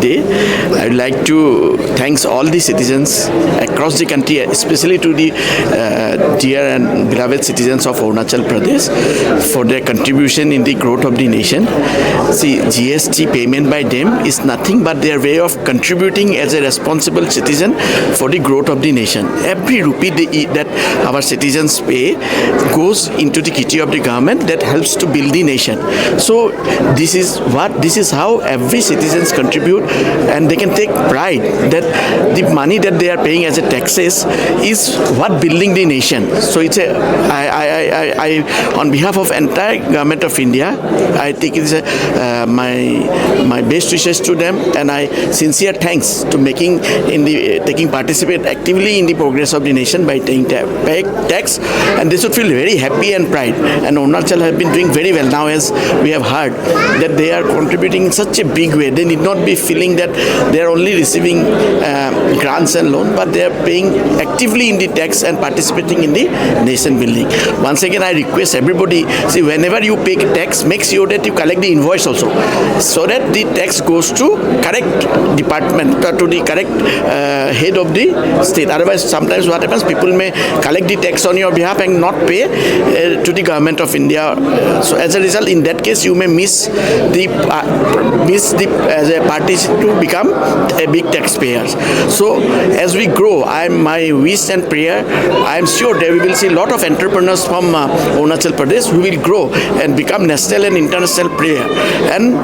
day, I would like to thank all the citizens across the country, especially to the dear and beloved citizens of Arunachal Pradesh for their contribution in the growth of the nation. See, GST payment by them is nothing but their way of contributing as a responsible citizen for the growth of the nation. Every rupee that our citizens pay goes into the kitty of the government that helps to build the nation. So this is how every citizens contribute, and they can take pride that the money that they are paying as a taxes is what building the nation. So it's I on behalf of entire government of India, I think it is my best wishes to them, and I sincere thanks to participate actively in the progress of the nation by paying tax, and they should feel very happy and pride. And Arunachal have been doing very well now, as we have heard that they are contributing in such a big way. They need not be feeling that they are only receiving grants and loans, but they are paying actively in the tax and participating in the nation building. Once again, I request everybody, see, whenever you pay tax, make sure that you collect the invoice also, so that the tax goes to correct department, to the correct head of the state. Otherwise, sometimes what happens, people may collect the tax on your behalf and not pay to the government of India. So as a result, in that case, you may miss the as a party to become a big taxpayers. So as we grow, my wish and prayer, I am sure that we will see a lot of entrepreneurs from Arunachal Pradesh who will grow and become national and international player. And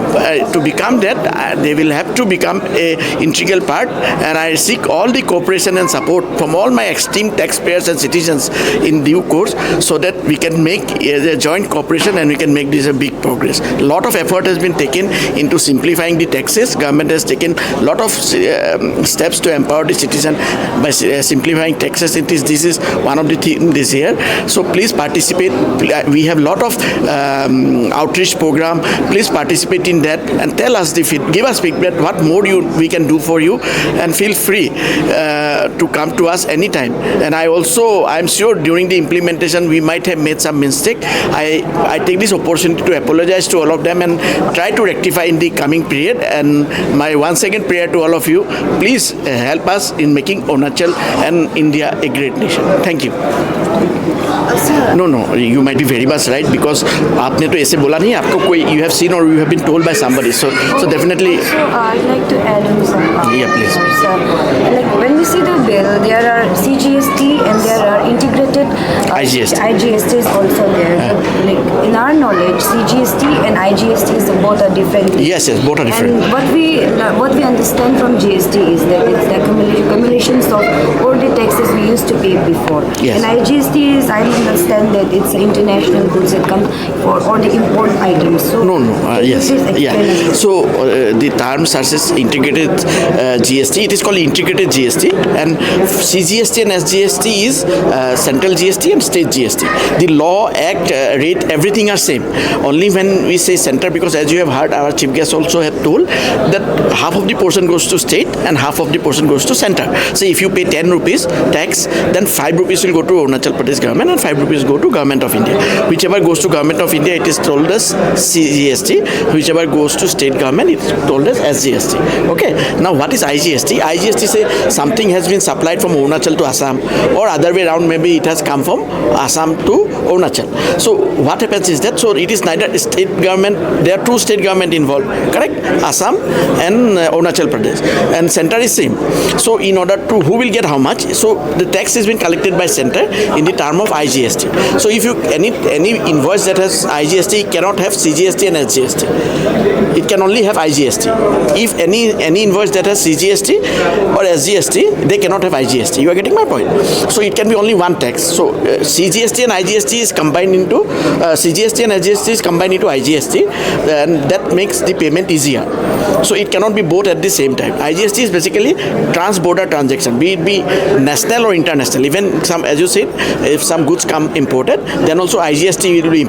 to become that, they will have to become a integral part. And I seek all the cooperation and support from all my esteemed taxpayers and citizens in due course, so that we can make a joint cooperation and we can make this a big progress. A lot of effort has been taken into simplifying the taxes. Government has taken a lot of steps to empower the citizen by simplifying taxes. This is one of the things this year. So please participate. We have a lot of outreach program. Please participate in that and tell us give us feedback what more we can do for you, and feel free to come to us anytime. And I'm sure during the implementation we might have made some mistake. I take this opportunity to apologize to all of them and try to rectify in the coming period. And my once again prayer to all of you, please help us in making Arunachal and India a great nation. Thank you. No, you might be very much right, because आपने तो ऐसे बोला नहीं, आपको कोई you have seen or you have been told by somebody. So definitely. So I'd like to add on some. Yeah, please. Like when we see the bill, there are CGST and there are integrated IGST is also there. Like in our knowledge, CGST and IGST is both are different. Yes, both are different. And what we understand from GST is that it's the accumulations of all the taxes we used to pay before. Yes. And IGST is, I understand that it's international goods that come for all the import items. So Yes. Yeah. So the term such as integrated GST, it is called integrated GST, and CGST and SGST is central GST and state GST. The law, act, rate, everything are same. Only when we say center, because as you have heard, our chief guest also have told that half of the portion goes to state and half of the portion goes to center. So if you pay 10 rupees tax, then 5 rupees will go to Arunachal Pradesh government and 5 rupees go to government of India. Whichever goes to government of India, it is told as CGST. Whichever goes to state government, it is told as SGST. Okay. Now what is IGST? IGST say something has been supplied from Arunachal to Assam, or other way around, maybe it has come from Assam to Arunachal. So what happens is that, so it is neither state government, there are two state government involved, correct? Assam and Arunachal Pradesh, and center is same. So in order to, who will get how much? So the tax has been collected by center in the term of IGST. So if you any invoice that has IGST cannot have CGST and SGST. It can only have IGST. If any invoice that has CGST or SGST, they cannot have IGST. You are getting my point? So it can be only one tax. So CGST and IGST is combined into CGST and SGST is combined into IGST, and that makes the payment easier. So it cannot be both at the same time. IGST is basically trans-border transaction, be it be national or international. Even some, as you said, if some goods come imported, then also IGST will be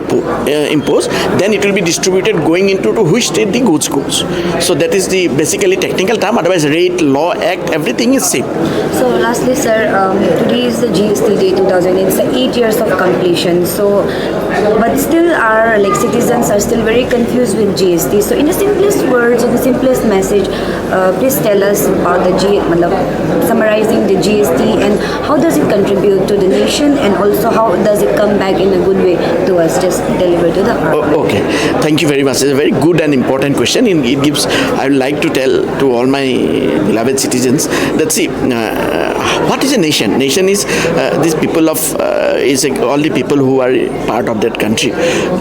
imposed. Then it will be distributed going into to which state the goods goes. So that is the basically technical term. Otherwise, rate, law, act, everything is same. So lastly, sir, today is the GST Day 2000. It's the 8 years of completion. So, but still, our like citizens are still very confused with GST. So, in the simplest words, in the simplest message, please tell us about the summarizing the GST and how does it contribute to the nation, and also how does it come back in a good way to us, just deliver to the heart. Okay, thank you very much. It's a very good and important question. It gives, I would like to tell to all my beloved citizens that see, what is a nation? Nation is these people of, all the people who are part of that country.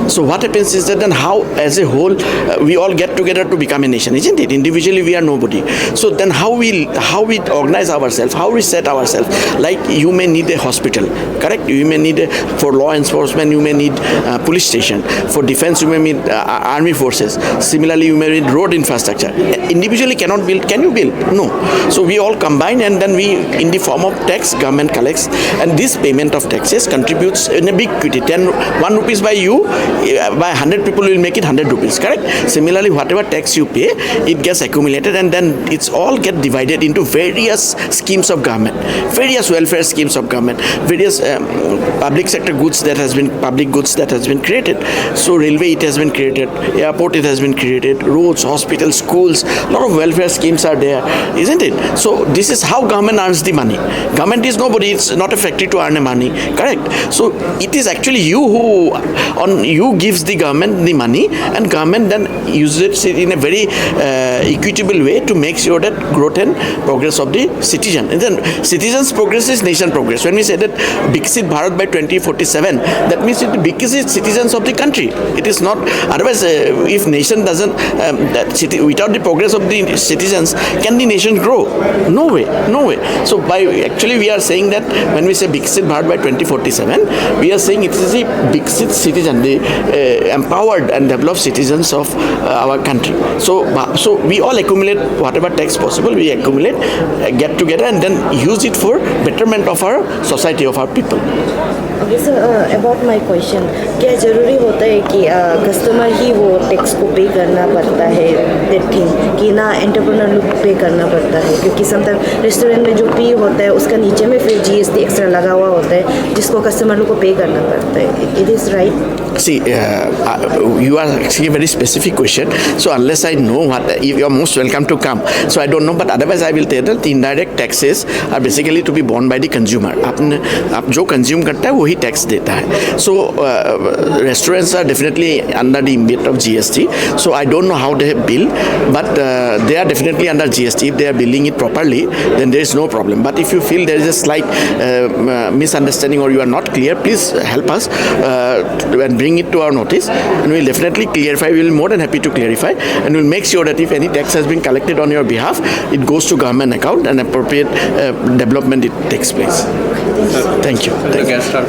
So what happens is that then how as a whole we all get together to become a nation, isn't it? Individually we are nobody. So then how we organize ourselves, how we set ourselves. Like you may need a hospital, correct? You may need for law enforcement you may need police station. For defense you may need army forces. Similarly you may need road infrastructure. Individually cannot build. Can you build? No. So we all combine, and then we, in the form of tax, government collects, and this payment of taxes contributes in a big quantity. 1 rupees by you, by 100 people will make it 100 rupees, correct? Similarly, whatever tax you pay, it gets accumulated, and then it's all get divided into various schemes of government, various welfare schemes of government, various public sector goods that has been created. So railway it has been created, airport it has been created, roads, hospitals, schools, a lot of welfare schemes are there, isn't it? So this is how government earns the money. Government is nobody, it's not a factory to earn a money, correct? So it is actually you gives the government the money, and government then uses it in a very equitable way to make sure that growth and progress of the citizen. And then citizens' progress is nation progress. When we say that Viksit Bharat by 2047, that means it Viksit citizens of the country. It is not otherwise. If nation doesn't without the progress of the citizens, can the nation grow? No way, no way. So actually we are saying that when we say Viksit Bharat by 2047, we are saying it is a Viksit citizen, the empowered and developed citizens of our country. So we all accumulate whatever tax possible. We accumulate, get together, and then use it for betterment of our society, of our people. Okay sir, about my question, क्या ज़रूरी होता है कि customer ही वो tax को पे करना पड़ता है, दैट थिंग, कि ना एंटरप्रेन्योर लोग पे करना पड़ता है? क्योंकि समटाइम रेस्टोरेंट में जो फी होता है उसका नीचे में फिर जीएसटी एक्स्ट्रा लगा हुआ होता है जिसको कस्टमर लोग को पे करना पड़ता है. It is right? See, you are asking a very specific question. So unless I know what, you are most welcome to come. So I don't know, but otherwise I will tell that the indirect taxes are basically to be borne by the consumer. आप जो consume करता है वही tax देता है. So restaurants are definitely under the ambit of GST. So I don't know how they bill, but they are definitely under GST. If they are billing it properly, then there is no problem. But if you feel there is a slight misunderstanding or you are not clear, please help us and bring it to our notice, and we will definitely clarify. We will be more than happy to clarify, and we will make sure that if any tax has been collected on your behalf, it goes to government account and appropriate development it takes place. Thank you. The guests are